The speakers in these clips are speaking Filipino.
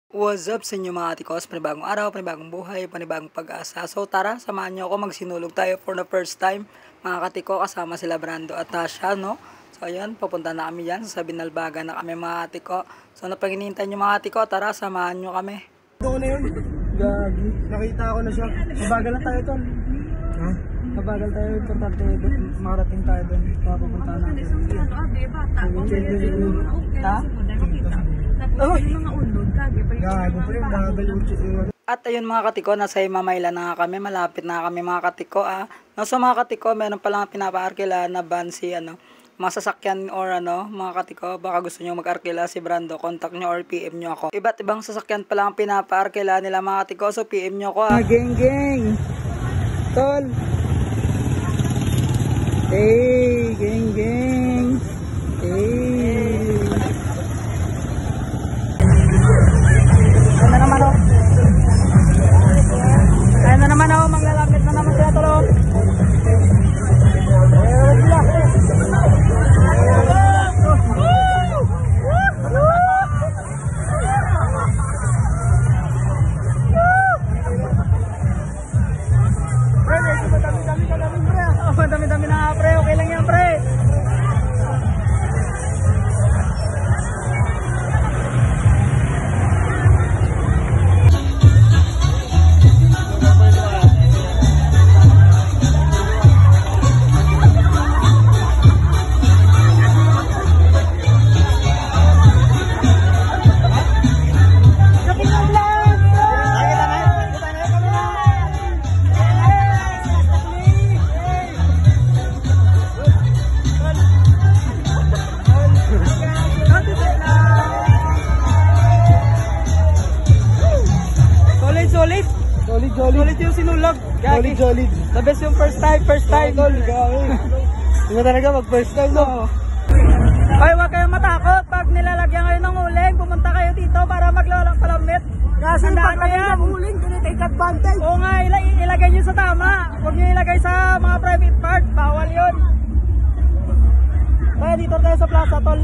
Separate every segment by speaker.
Speaker 1: What's up sa inyo mga atikos? Panibagong araw, panibagong buhay, panibagong pag-asa. So tara, samahan nyo ako, magsinulog tayo for the first time. Mga katiko, kasama sila Brando at Tasha, no? So ayan, papunta na kami yan. Sa Binalbaga na kami mga atiko. So napaginintay nyo mga atiko, tara, samahan nyo kami.
Speaker 2: Doon na yun. Gagi. Nakita ko na siya. Mabagal na tayo doon. Ha? Mabagal tayo. Importante makarating tayo doon. Papapunta na. Ha?
Speaker 3: Tapos yung mga unod, kage pa
Speaker 2: Gago pa yung bagal.
Speaker 1: At ayun mga katiko, nasa Mamayla na nga kami. Malapit na kami mga katiko. Nasa mga katiko, meron palang pinapaarkila na van si mga sasakyan or mga katiko, baka gusto nyo mag-arkila si Brando, contact nyo or PM nyo ako. Iba't ibang sasakyan pa lang pinapaarkila nila mga katiko, so PM nyo ako.
Speaker 2: Geng geng. Tol. Hey, geng geng. Hey.
Speaker 1: Ayun na naman o. Ayun na naman o, manglalapit na naman sila tolo. Dami-dami na pre, okay lang yan pre. Solid yung sinulog.
Speaker 2: Solid.
Speaker 1: The best yung first time.
Speaker 2: Tol, gawin. Hindi mo talaga mag first time, no?
Speaker 1: Ay, huwag kayong matakot. Pag nilalagyan kayo ng uling, pumunta kayo dito para maglalang palamit.
Speaker 3: Kasi pag kami uling, doon take advantage.
Speaker 1: Oo nga, ilagay nyo sa tama. Huwag nyo ilagay sa mga private part. Bawal yun. Kaya dito tayo sa plaza, tol.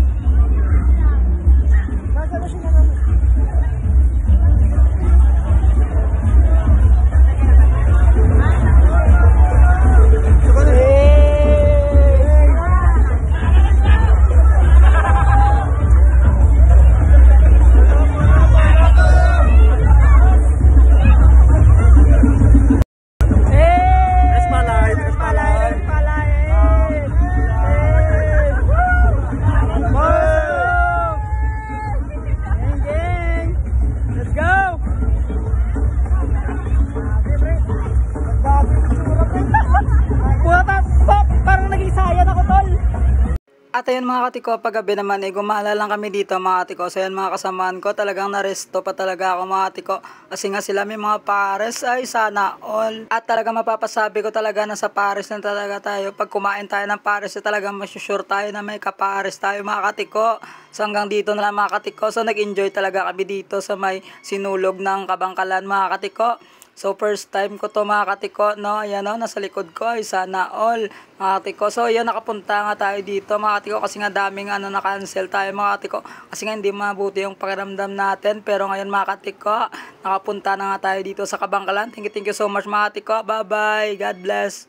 Speaker 1: At ayun mga katiko, paggabi naman gumala lang kami dito mga katiko. So ayun mga kasamaan ko, talagang naresto pa talaga ako mga katiko. Kasi nga sila may mga pares, ay sana all. At talaga mapapasabi ko talaga na sa pares na talaga tayo. Pag kumain tayo ng pares, talagang masusure tayo na may kapares tayo mga katiko. So hanggang dito na lang mga katiko. So nag-enjoy talaga kami dito sa may sinulog ng Kabangkalan mga katiko. So first time ko to mga katiko, no? Ayan o, nasa likod ko ay sana all mga katiko. So ayan, nakapunta nga tayo dito mga katiko kasi nga daming na-cancel tayo mga katiko. Kasi nga hindi mabuti yung pakiramdam natin. Pero ngayon mga katiko, nakapunta na nga tayo dito sa Kabangkalan. Thank you so much mga katiko. Bye bye. God bless.